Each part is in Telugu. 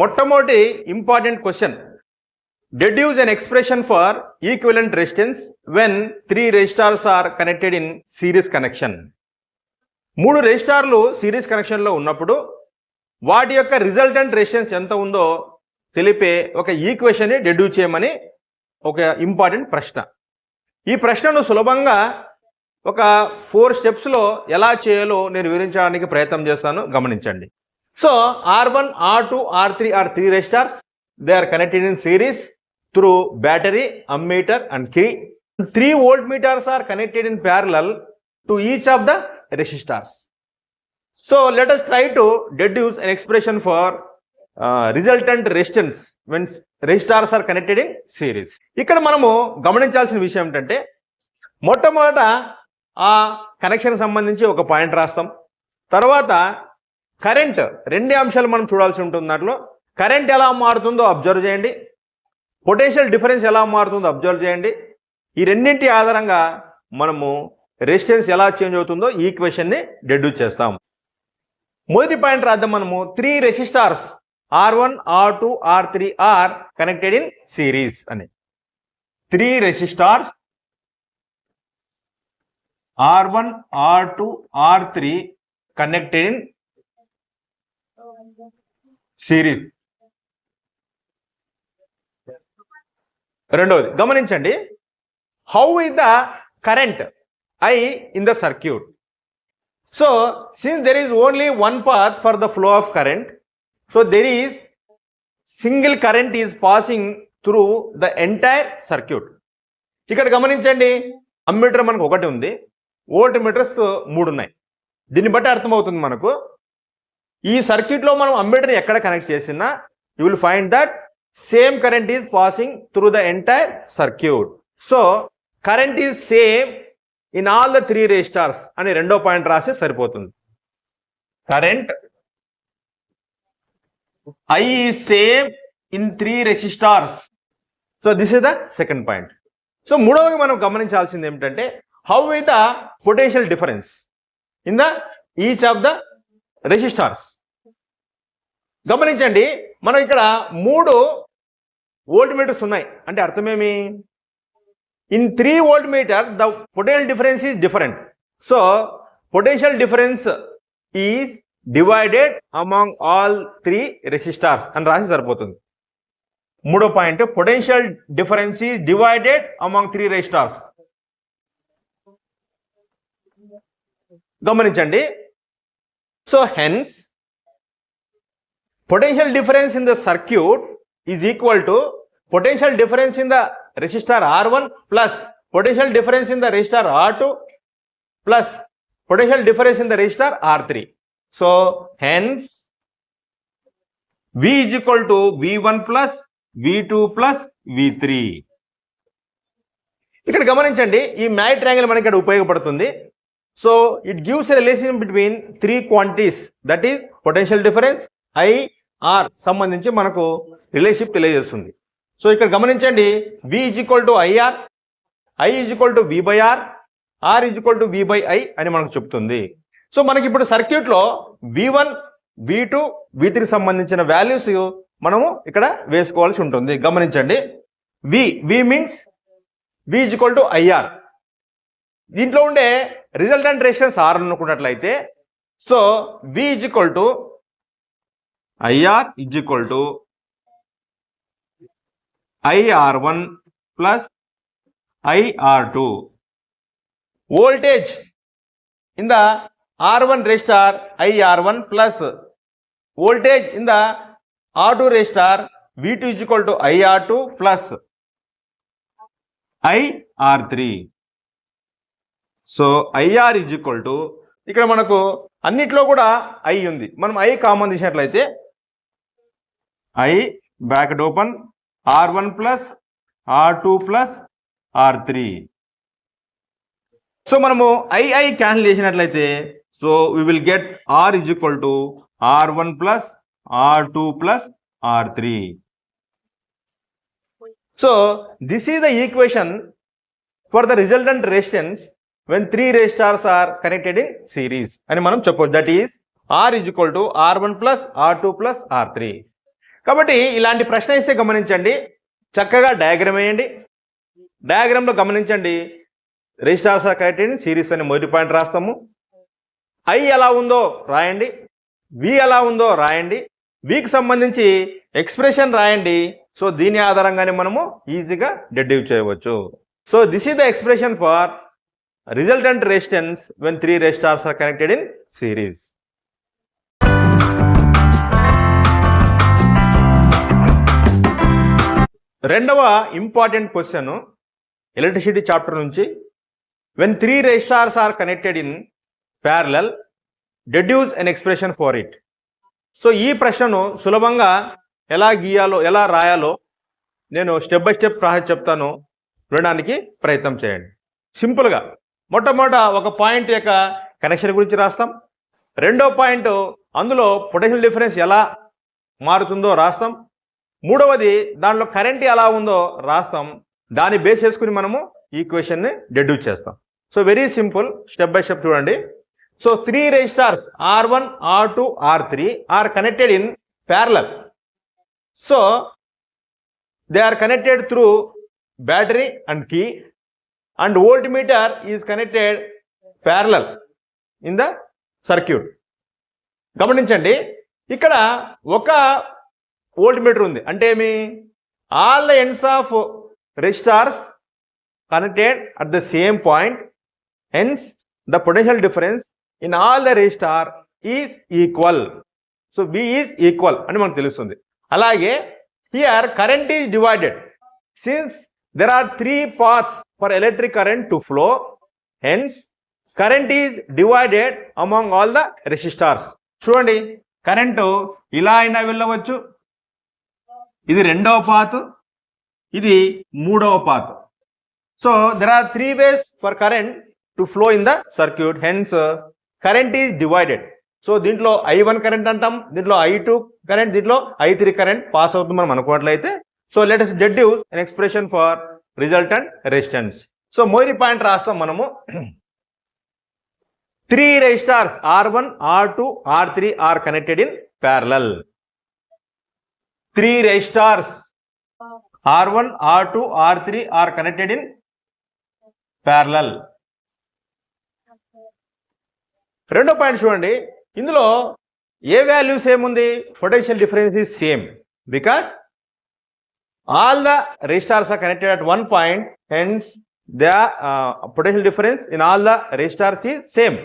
మొట్టమొదటి important question, deduce an expression for equivalent resistance when 3 resistors are connected in series connection. 3 రెసిస్టార్లు series కనెక్షన్లో ఉన్నప్పుడు వాటి యొక్క రిజల్టెంట్ రెసిస్టెన్స్ ఎంత ఉందో తెలిపే ఒక ఈక్వేషన్ని డెడ్యూస్ చేయమని ఒక ఇంపార్టెంట్ ప్రశ్న. ఈ ప్రశ్నను సులభంగా ఒక 4 స్టెప్స్లో ఎలా చేయాలో నేను వివరించడానికి ప్రయత్నం చేస్తాను, గమనించండి. So R1, R2, R3 are 3 resistors. They are connected in series through battery, ammeter and key. 3 voltmeters are connected in parallel to each of the resistors. So let us try to deduce an expression for resultant resistance when resistors are connected in series. ఇక్కడ మనము గమనించాల్సిన విషయం ఏంటంటే, మొట్టమొదట ఆ కనెక్షన్ సంబంధించి ఒక పాయింట్ రాస్తాం. తర్వాత కరెంట్, 2 అంశాలు మనం చూడాల్సి ఉంటుంది. దాంట్లో కరెంట్ ఎలా మారుతుందో అబ్జర్వ్ చేయండి, పొటెన్షియల్ డిఫరెన్స్ ఎలా మారుతుందో అబ్జర్వ్ చేయండి. ఈ రెండింటి ఆధారంగా మనము రెసిస్టెన్స్ ఎలా చేంజ్ అవుతుందో ఈ ఈక్వేషన్ని డెడ్యూస్ చేస్తాం. మొదటి పాయింట్ రాద్దాం మనము. 3 resistors R1, R2, R3 are connected in series అని. 3 resistors R1, R2, R3 connected in series. రెండవది గమనించండి, how is the current I in the circuit. So since there is only one path for the flow of current, so there is single current is passing through the entire circuit. ఇక్కడ గమనించండి, అమ్మీటర్ మనకు ఒకటి ఉంది, వోల్ట్ మీటర్స్ 3 ఉన్నాయి. దీన్ని బట్టి అర్థమవుతుంది మనకు ఈ సర్క్యూట్లో మనం అమ్మీటర్ని ఎక్కడ కనెక్ట్ చేసినా you will find that same current is passing through the entire circuit. So current is same in all the 3 రెసిస్టార్స్ అని రెండో పాయింట్ రాస్తే సరిపోతుంది. Current I is same in 3 resistors. So this is the second point. So మూడవది మనం గమనించాల్సింది ఏమిటంటే, how is the potential difference in the each of the రెసిస్టార్స్. గమనించండి, మనం ఇక్కడ 3 వోల్ట్ మీటర్స్ ఉన్నాయి అంటే అర్థమేమి? In 3 voltmeter, the potential difference is different. So, potential difference is divided among all 3 resistors. And రాసి సరిపోతుంది. మూడో point, potential difference is divided among 3 resistors. గమనించండి. So, hence, potential difference in the circuit is equal to potential difference in the resistor R1 plus potential difference in the resistor R2 plus potential difference in the resistor R3. So hence V is equal to V1 plus V2 plus V3. ఇక్కడ గమనించండి, ఈ మ్యాగ్ ట్రయాంగిల్ మనకి ఇక్కడ ఉపయోగపడుతుంది. So it gives a relation between 3 quantities, that is potential difference IR సంబంధించి మనకు రిలేషన్షిప్ తెలియజేస్తుంది. సో ఇక్కడ గమనించండి, V is equal to IR, I is equal to V by R, R is equal to V by I అని మనకు చెప్తుంది. సో మనకి ఇప్పుడు సర్క్యూట్లో V1, V2, V3 సంబంధించిన వాల్యూస్ మనము ఇక్కడ వేసుకోవాల్సి ఉంటుంది. గమనించండి, V means V is equal to IR. దీంట్లో ఉండే రిజల్టెంట్ రెసిస్టెన్స్ R అనుకున్నట్లయితే, so V is equal to IR is equal to IR1 plus IR2. Voltage in the R1 resistor IR1 plus voltage in the R2 resistor V2 is equal to IR2 plus IR3. So IR is equal to, ఇక్కడ మనకు అన్నిట్లో కూడా I ఉంది, మనం I కామన్ తీసినట్లయితే I bracket open R1 plus R2 plus R3. So మనము I క్యాన్సిల్ చేసినట్లయితే, so we will get R is equal to R1 plus R2 plus R3. So this is the equation for the resultant resistance when 3 resistors are connected in series అని మనం చెప్పొచ్చు. That is R is equal to R1 plus R2 plus R3. కాబట్టి ఇలాంటి ప్రశ్న ఇస్తే గమనించండి, చక్కగా డయాగ్రామ్ వేయండి. డయాగ్రామ్లో గమనించండి, రెజిస్టార్స్ ఆర్ కనెక్టెడ్ ఇన్ సిరీస్ అని మొదటి పాయింట్ రాస్తాము. ఐ ఎలా ఉందో రాయండి, వి ఎలా ఉందో రాయండి, వికి సంబంధించి ఎక్స్ప్రెషన్ రాయండి. సో దీని ఆధారంగానే మనము ఈజీగా డెడ్యూస్ చేయవచ్చు. So this is the expression for resultant resistance when 3 resistors are connected in series. రెండవ ఇంపార్టెంట్ క్వశ్చన్ ఎలక్ట్రిసిటీ చాప్టర్ నుంచి, when 3 resistors are connected in parallel deduce an expression for it. So ఈ ప్రశ్నను సులభంగా ఎలా గీయాలో, ఎలా రాయాలో నేను స్టెప్ బై స్టెప్ ప్రాసెస్ చెప్తాను, వినడానికి ప్రయత్నం చేయండి. సింపుల్గా మొట్టమొదట ఒక పాయింట్ యొక్క కనెక్షన్ గురించి రాస్తాం. రెండో పాయింట్ అందులో పొటెన్షియల్ డిఫరెన్స్ ఎలా మారుతుందో రాస్తాం. మూడవది దానిలో కరెంట్ ఎలా ఉందో రాస్తాం. దాన్ని బేస్ చేసుకుని మనము ఈ క్వశ్చన్ని డెడ్యూస్ చేస్తాం. So very simple, step by step చూడండి. So 3 resistors R1, R2, R3 are connected in parallel. So they are connected through battery and key, and voltmeter is connected parallel in the circuit. గమనించండి, ఇక్కడ ఒక వోల్ట్మీటర్ ఉంది అంటే ఏమి, all the ends of రెసిస్టార్స్ connected at the same point, hence the potential difference in all the resistor is equal. So V is equal అని మనకు తెలుస్తుంది. అలాగే here current is divided, since there are 3 paths for electric current to flow, hence current is divided among all the resistors. చూడండి, కరెంటు ఇలా అయినా వెళ్ళవచ్చు, ఇది రెండవ పాత్, ఇది మూడవ path. So there are 3 ways for current to flow in the circuit, hence current is divided. So దీంట్లో I1 కరెంట్ అంటాం, దీంట్లో I2 కరెంట్, దీంట్లో I3 కరెంట్ పాస్ అవుతుంది మనం అనుకున్నట్లయితే. So let us deduce an expression for resultant resistance. So మొదటి పాయింట్ రాస్తాం మనము. 3 resistors R1, R2, R3 are connected in parallel. 3 resistors R1, R2, R3 are connected in parallel. రెండో పాయింట్ చూడండి, ఇందులో ఏ వాల్యూ సేమ్ ఉంది, potential difference is same, because all the resistors are connected at one point, hence the potential difference in all the resistors is same.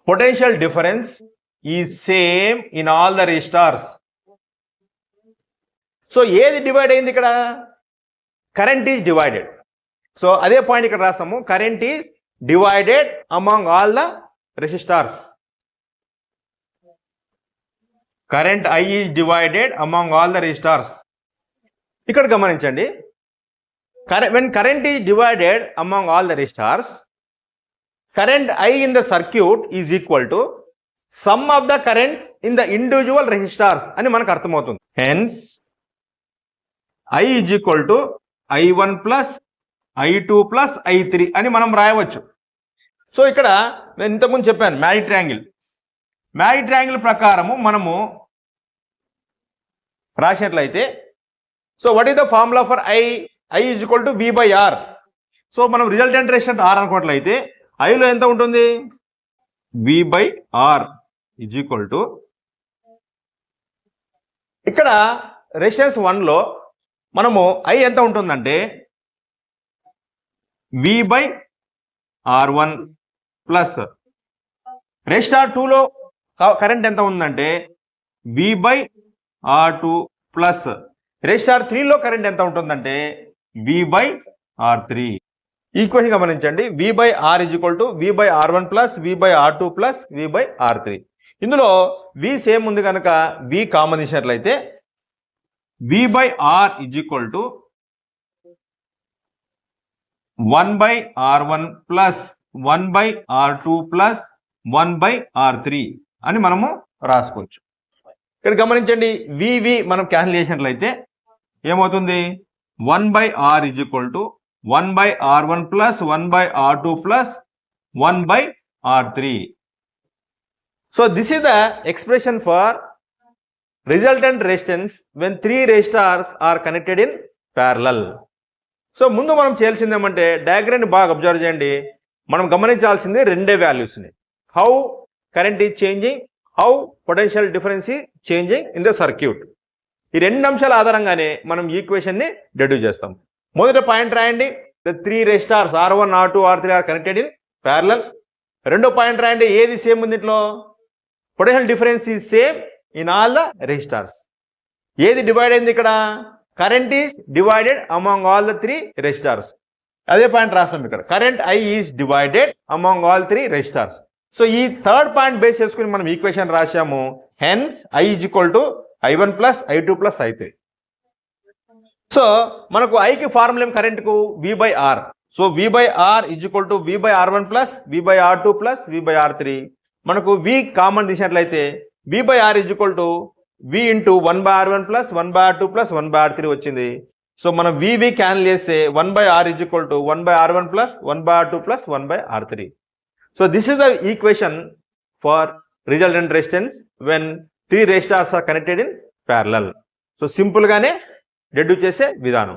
Potential difference is same in all the రెసిస్టార్స్. So ఏది డివైడ్ అయింది ఇక్కడ, కరెంట్ ఈజ్ డివైడెడ్. సో అదే పాయింట్ ఇక్కడ రాస్తాము, current is divided among all the resistors. Current I is divided among all the resistors. ఇక్కడ గమనించండి, when current is divided among all the resistors, current I in the circuit is equal to sum of the currents in the individual resistors అని మనకు అర్థమవుతుంది. Hence I is equal to I1 plus I2 plus I3 అని మనం రాయవచ్చు. సో ఇక్కడ నేను ఇంతకుముందు చెప్పాను మ్యాజిక్ ట్రయాంగిల్ ప్రకారము మనము రాసినట్లయితే, so what is the formula for I is equal to V by R. So మనం రిజల్టెంట్ రెసిస్టెన్స్ R అనుకోవట్లయితే ఐలో ఎంత ఉంటుంది, V by R is equal to, ఇక్కడ రెసిస్టెన్స్ 1లో మనము I ఎంత ఉంటుందంటే V by R1 plus resistor 2లో కరెంట్ ఎంత ఉందంటే V by R2 plus resistor 3లో కరెంట్ ఎంత ఉంటుందంటే V బై R3. ఈక్వేషన్ గమనించండి, V by R is equal to V by R1 plus V by R2 plus V by R3. ఇందులో V సేమ్ ఉంది కనుక V కామన్ తీసినట్లయితే V by R is equal to 1 by R1 plus 1 by R2 plus 1 by R3 అని మనము రాసుకోవచ్చు. ఇక్కడ గమనించండి, VV మనం క్యాన్సిల్ చేసినట్లయితే ఏమవుతుంది, 1 by R is equal to 1 by R1 plus 1 by R2 plus 1 by R3. So this is the expression for resultant resistance when 3 resistors are connected in parallel. So ముందు మనం చేయాల్సింది ఏమంటే డయాగ్రామ్ని బాగా అబ్జర్వ్ చేయండి. మనం గమనించాల్సింది రెండే వాల్యూస్ని, how current is changing, how potential difference is changing in the circuit. ఈ రెండు అంశాల ఆధారంగానే మనం ఈక్వేషన్ని డెడ్యూస్ చేస్తాం. మొదటి పాయింట్ రాయండి, the 3 resistors R1, R2, R3 are connected in parallel. రెండో పాయింట్ రాయండి, ఏది సేమ్ ఉంది ఇంట్లో, potential difference is same in all the resistors. ఏది డివైడ్ అయింది ఇక్కడ, current is divided among all the 3 resistors. అదే పాయింట్ రాస్తాం ఇక్కడ, current I is divided among all 3 resistors. So ఈ థర్డ్ పాయింట్ బేస్ చేసుకుని మనం ఈక్వేషన్ రాశాము, hence I is equal to I1 plus I2 plus I3. So మనకు ఐకి ఫార్ములా ఏం కరెంట్కు V/R. So V/R is equal to V/R1 plus V/R2 plus V/R3. మనకు V కామన్ తీసినట్లయితే V/R is equal to V into 1/R1 plus 1/R2 plus 1/R3 వచ్చింది. సో మనం VV క్యాన్సిల్ చేస్తే 1/R is equal to 1/R1 plus 1/R2 plus 1/R3. So this is the equation for resultant resistance when 3 resistors are connected in parallel. So సింపుల్గానే డెడ్యూస్ చేసే విధానం.